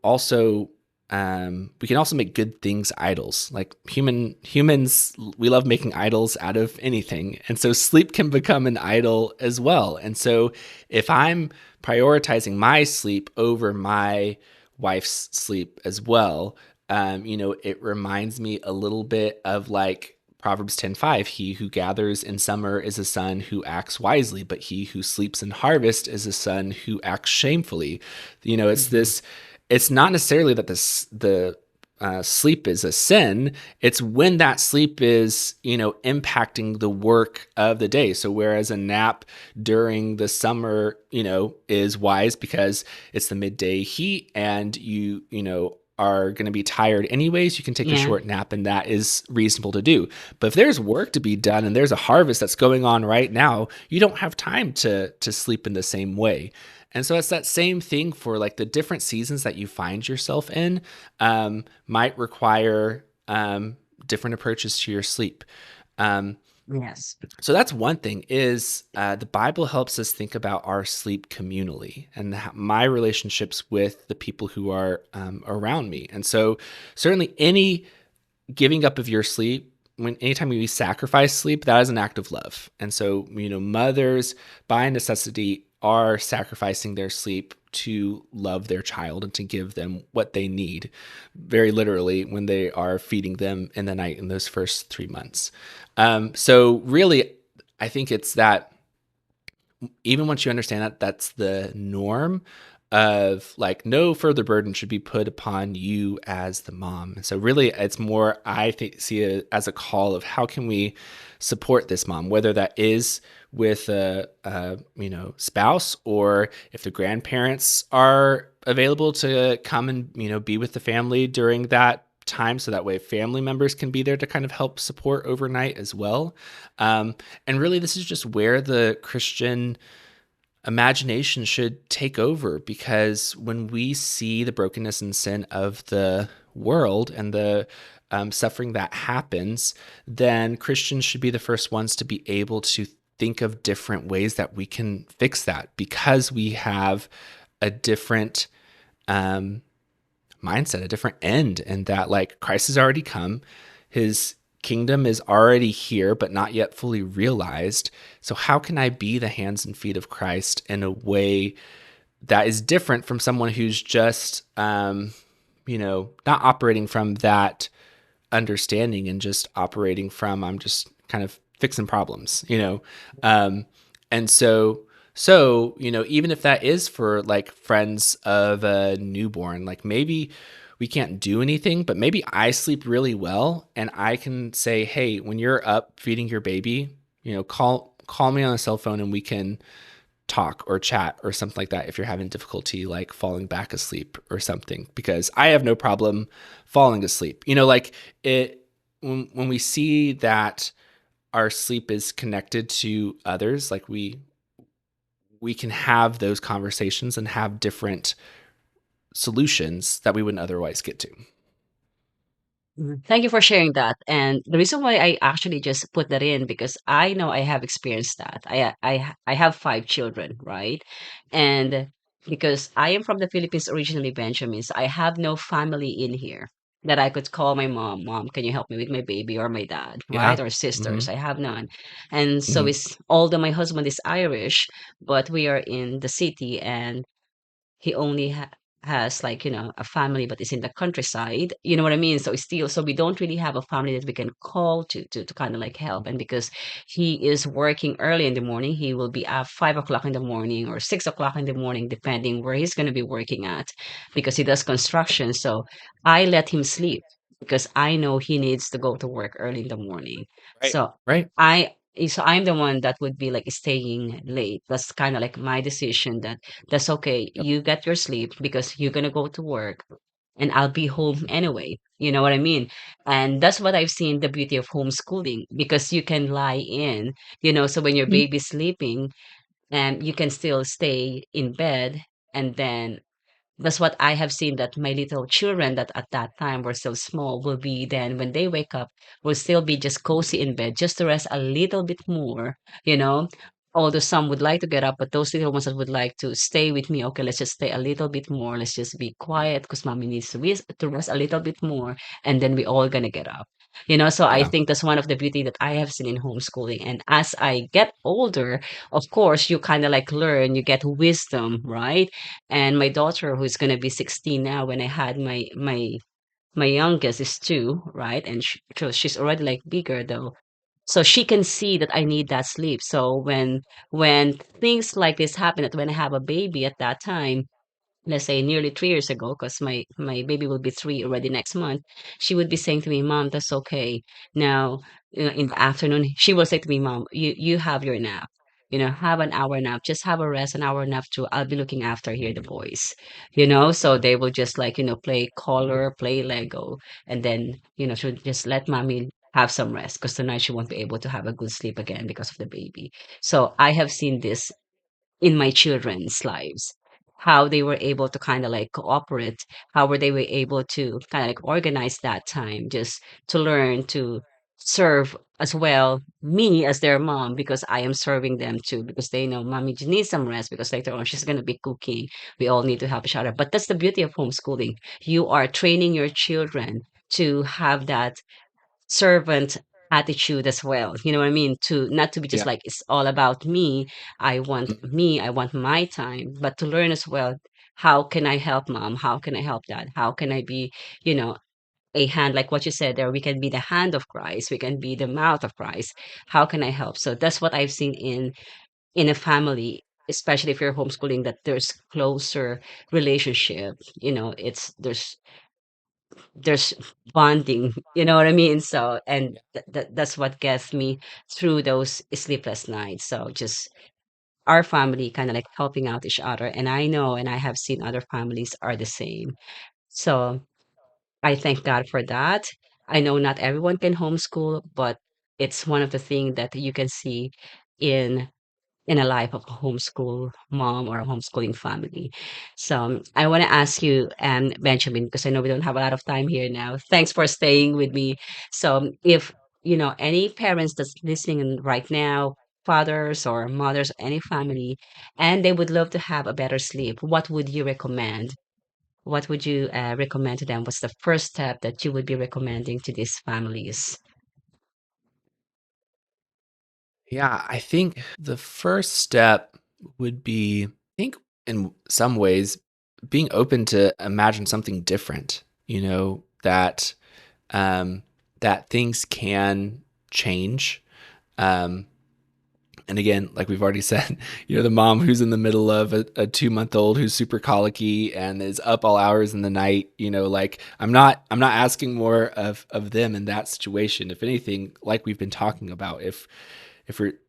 S1: also we can also make good things idols. Like humans, we love making idols out of anything, and so sleep can become an idol as well. And so if I'm prioritizing my sleep over my wife's sleep as well, it reminds me a little bit of like Proverbs 10:5, he who gathers in summer is a son who acts wisely, but he who sleeps in harvest is a son who acts shamefully. It's
S2: Mhm.
S1: this, it's not necessarily that the sleep is a sin. It's when that sleep is, impacting the work of the day. So whereas a nap during the summer, is wise because it's the midday heat and you are going to be tired anyways, you can take a
S2: Yeah.
S1: short nap and that is reasonable to do. But if there's work to be done and there's a harvest that's going on right now, you don't have time to sleep in the same way. And so it's that same thing for like the different seasons that you find yourself in, might require different approaches to your sleep. Um,
S2: Yes.
S1: so that's one thing is the Bible helps us think about our sleep communally and my relationships with the people who are around me. And so certainly any giving up of your sleep, when anytime we sacrifice sleep, that is an act of love. And so, mothers by necessity are sacrificing their sleep to love their child and to give them what they need, very literally, when they are feeding them in the night in those first 3 months. So really, I think it's that even once you understand that that's the norm of like no further burden should be put upon you as the mom. So really it's more, I think, see it as a call of how can we support this mom, whether that is with a spouse, or if the grandparents are available to come and be with the family during that time, so that way family members can be there to kind of help support overnight as well. And really this is just where the Christian imagination should take over, because when we see the brokenness and sin of the world and the suffering that happens, then Christians should be the first ones to be able to think of different ways that we can fix that, because we have a different um, mindset, a different end, and that like Christ has already come, his kingdom is already here, but not yet fully realized. So, how can I be the hands and feet of Christ in a way that is different from someone who's just, not operating from that understanding and just operating from, I'm just kind of fixing problems. Um, and so, even if that is for like friends of a newborn, like maybe we can't do anything, but maybe I sleep really well and I can say, hey, when you're up feeding your baby, call me on a cell phone and we can talk or chat or something like that if you're having difficulty like falling back asleep or something, because I have no problem falling asleep. Like it when we see that our sleep is connected to others, like we can have those conversations and have different solutions that we wouldn't otherwise get to.
S2: Mhm. Thank you for sharing that. And the reason why I actually just put that in because I know I have experienced that. I have five children, right? And because I am from the Philippines originally, Benjamins, I have no family in here that I could call my mom, Mom, can you help me with my baby, or my dad, right?
S1: Yeah.
S2: Or sisters.
S1: Hmm.
S2: I have none. And so
S1: Hmm.
S2: it's although my husband is Irish, but we are in the city and he only has like a family but is in the countryside, you know what I mean, so it's still, so we don't really have a family that we can call to kind of like help. And because he is working early in the morning, he will be at 5 o'clock in the morning or 6 o'clock in the morning depending where he's going to be working at, because he does construction. So I let him sleep because I know he needs to go to work early in the morning.
S1: Right.
S2: So
S1: Right.
S2: I'm the one that would be like staying late. That's kind of like my decision, that that's okay.
S1: Yep.
S2: You get your sleep because you're gonna go to work and I'll be home anyway. You know what I mean? And that's what I've seen the beauty of homeschooling, because you can lie in, so when your
S1: Mhm.
S2: baby's sleeping, and you can still stay in bed, and then that's what I have seen, that my little children that at that time were still small will be, then when they wake up, will still be just cozy in bed just to rest a little bit more, you know. Although some would like to get up, but those little ones that would like to stay with me, okay, let's just stay a little bit more. Let's just be quiet because mommy needs to rest a little bit more. And then we all gonna get up. So I
S1: Yeah.
S2: think that's one of the beauty that I have seen in homeschooling. And as I get older, of course, you kind of like learn, you get wisdom, right? And my daughter, who's gonna be 16 now, when I had my youngest is 2, right? And so she's already like bigger though. So she can see that I need that sleep. So when things like this happen, that when I have a baby at that time, let's say nearly 3 years ago, because my baby will be 3 already next month, she would be saying to me, "Mom, that's okay." Now, in the afternoon, she will say to me, "Mom, you have your nap. Have an hour nap. Just have a rest, an hour nap too. I'll be looking after here the boys." So they will just like play color, play Lego, and then she'll just let mommy have some rest, because tonight she won't be able to have a good sleep again because of the baby. So I have seen this in my children's lives, how they were able to kind of like cooperate, how were they were able to kind of like organize that time just to learn to serve as well me as their mom, because I am serving them too, because they know mommy just needs some rest, because later on she's going to be cooking. We all need to help each other. But that's the beauty of homeschooling. You are training your children to have that servant attitude as well. You know what I mean? To not to be just
S1: Yeah.
S2: like it's all about me.
S1: Mhm.
S2: I want my time, but to learn as well. How can I help mom? How can I help dad? How can I be, you know, a hand, like what you said there? We can be the hand of Christ. We can be the mouth of Christ. How can I help? So that's what I've seen in a family, especially if you're homeschooling, that there's closer relationship. It's there's bonding, you know what I mean? So, and that's what gets me through those sleepless nights. So just our family kind of like helping out each other. And I know, and I have seen other families are the same. So I thank God for that. I know not everyone can homeschool, but it's one of the things that you can see in a life of a homeschool mom or a homeschooling family. So I want to ask you, Benjamin, because I know we don't have a lot of time here now. Thanks for staying with me. So if any parents that's listening right now, fathers or mothers, any family, and they would love to have a better sleep, what would you recommend? What would you recommend to them? What's the first step that you would be recommending to these families?
S1: Yeah, I think the first step would be, I think in some ways, being open to imagine something different, that um that things can change. Um and again, like we've already said, the mom who's in the middle of a 2 month old who's super colicky and is up all hours in the night, like I'm not asking more of them in that situation. If anything, like we've been talking about, if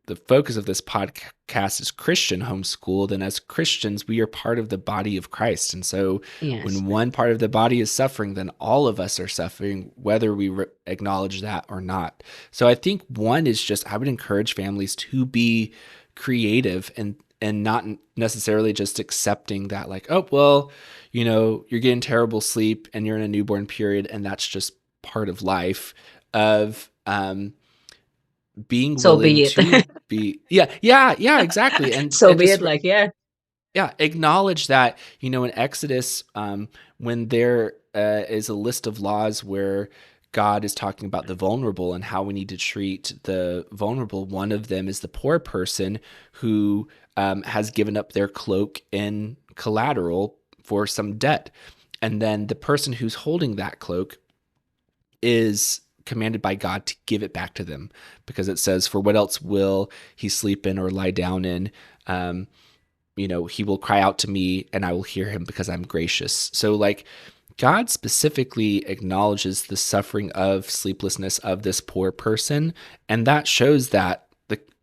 S1: the focus of this podcast is Christian homeschool, then as Christians, we are part of the body of Christ. And so
S2: Yes.
S1: when one part of the body is suffering, then all of us are suffering, whether we acknowledge that or not. So I think one is just, I would encourage families to be creative and not necessarily just accepting that, like, oh, well, you're getting terrible sleep and you're in a newborn period and that's just part of life. Of being
S2: So
S1: willing
S2: be
S1: to
S2: it.
S1: be, yeah, exactly.
S2: So
S1: And
S2: be
S1: just
S2: it. Like, yeah.
S1: yeah, acknowledge that, in Exodus, when there is a list of laws where God is talking about the vulnerable and how we need to treat the vulnerable, one of them is the poor person who has given up their cloak in collateral for some debt. And then the person who's holding that cloak is commanded by God to give it back to them, because it says, "For what else will he sleep in or lie down in? He will cry out to me and I will hear him because I'm gracious." So, like, God specifically acknowledges the suffering of sleeplessness of this poor person, and that shows that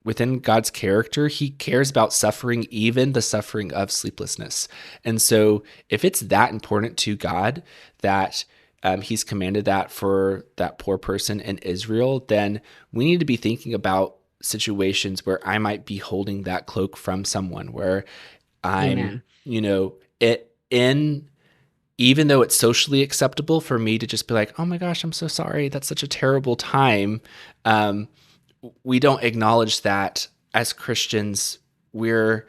S1: within God's character, he cares about suffering, even the suffering of sleeplessness. And so, if it's that important to God that he's commanded that for that poor person in Israel, then we need to be thinking about situations where I might be holding that cloak from someone, where I'm,
S2: Amen.
S1: it in even though it's socially acceptable for me to just be like, oh my gosh, I'm so sorry. That's such a terrible time. Um, we don't acknowledge that as Christians, we're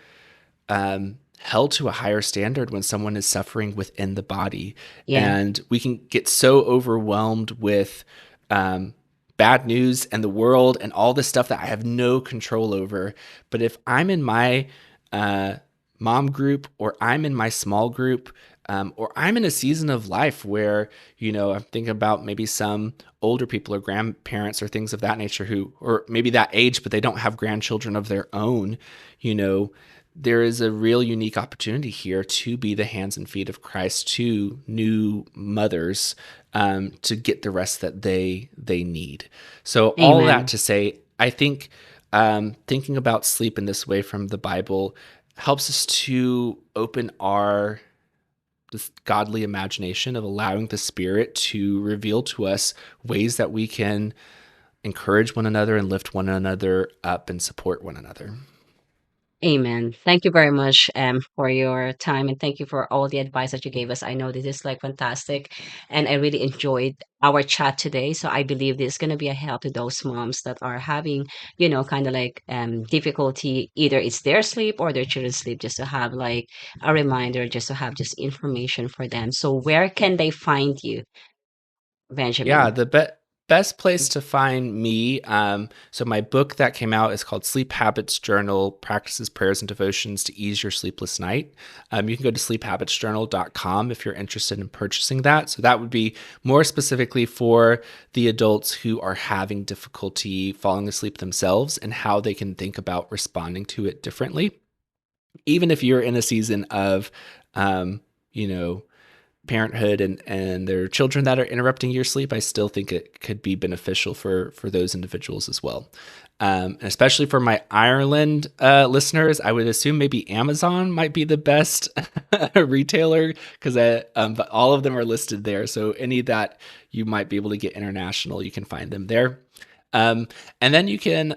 S1: held to a higher standard when someone is suffering within the body.
S2: Yeah.
S1: And we can get so overwhelmed with um, bad news and the world and all this stuff that I have no control over. But if I'm in my uh, mom group, or I'm in my small group, or I'm in a season of life where, I'm thinking about maybe some older people or grandparents or things of that nature or maybe that age, but they don't have grandchildren of their own, you know, there is a real unique opportunity here to be the hands and feet of Christ to new mothers, to get the rest that they need. So all that
S2: Amen.
S1: to say, I think thinking about sleep in this way from the Bible helps us to open our this godly imagination of allowing the Spirit to reveal to us ways that we can encourage one another and lift one another up and support one another.
S2: Amen. Thank you very much for your time, and thank you for all the advice that you gave us. I know this is like fantastic, and I really enjoyed our chat today. So I believe this is going to be a help to those moms that are having, kind of like difficulty. Either it's their sleep or their children's sleep, just to have like a reminder, just to have just information for them. So where can they find you,
S1: Yeah,
S2: Benjamin?
S1: the best place to find me. So my book that came out is called Sleep Habits Journal: Practices, Prayers, and Devotions to Ease Your Sleepless Night. You can go to sleephabitsjournal.com if you're interested in purchasing that. So that would be more specifically for the adults who are having difficulty falling asleep themselves and how they can think about responding to it differently. Even if you're in a season of, um, you know, parenthood and their children that are interrupting your sleep, I still think it could be beneficial for those individuals as well. And especially for my Ireland listeners, I would assume maybe Amazon might be the best retailer, because but all of them are listed there. So any that you might be able to get international, you can find them there. Um, and then you can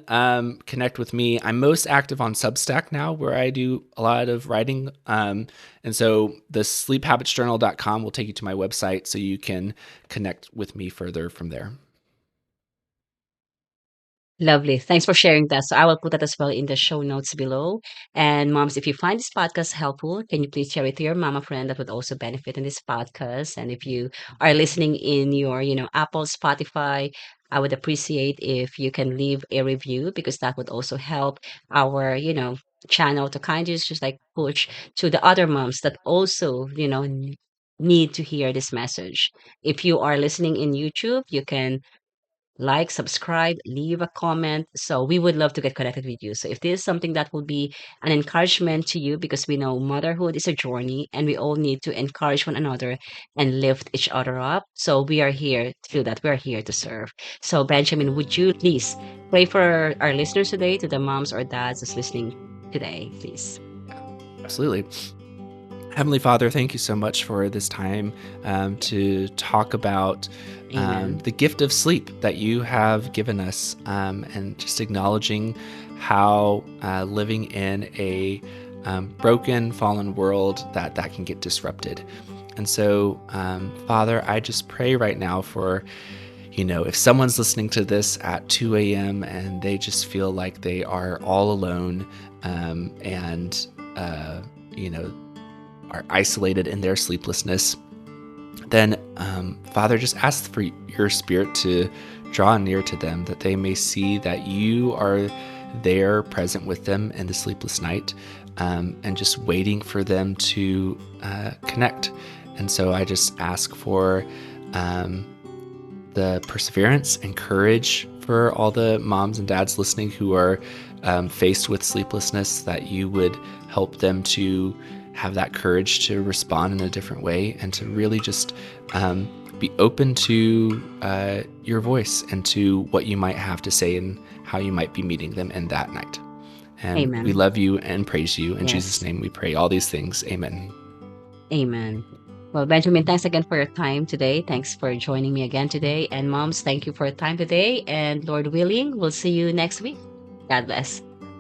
S1: connect with me. I'm most active on Substack now, where I do a lot of writing. And so the sleephabitsjournal.com will take you to my website so you can connect with me further from there.
S2: Lovely. Thanks for sharing that. So I will put that as well in the show notes below. And moms, if you find this podcast helpful, can you please share it to your mama friend that would also benefit in this podcast? And if you are listening in your, Apple, Spotify, I would appreciate if you can leave a review, because that would also help our, channel to kind of just like push to the other moms that also, need to hear this message. If you are listening in YouTube, you can like, subscribe, leave a comment. So we would love to get connected with you. So if this is something that will be an encouragement to you, because we know motherhood is a journey and we all need to encourage one another and lift each other up. So we are here to do that. We're here to serve. So Benjamin, would you please pray for our listeners today, to the moms or dads that's listening today, please?
S1: Absolutely. Heavenly Father, thank you so much for this time to talk about
S2: Amen.
S1: the gift of sleep that you have given us, and just acknowledging how living in a broken, fallen world that can get disrupted. And so, Father, I just pray right now for, if someone's listening to this at 2 a.m. and they just feel like they are all alone, and, you know, are isolated in their sleeplessness, then, Father, just ask for your Spirit to draw near to them, that they may see that you are there present with them in the sleepless night, and just waiting for them to connect. And so I just ask for the perseverance and courage for all the moms and dads listening who are faced with sleeplessness, that you would help them to have that courage to respond in a different way and to really just be open to your voice and to what you might have to say and how you might be meeting them in that night. And we
S2: Amen.
S1: love you and praise you. In Jesus'
S2: Yes.
S1: name we pray all these things. Amen.
S2: Amen. Well, Benjamin, thanks again for your time today. Thanks for joining me again today. And moms, thank you for your time today. And Lord willing, we'll see you next week. God bless.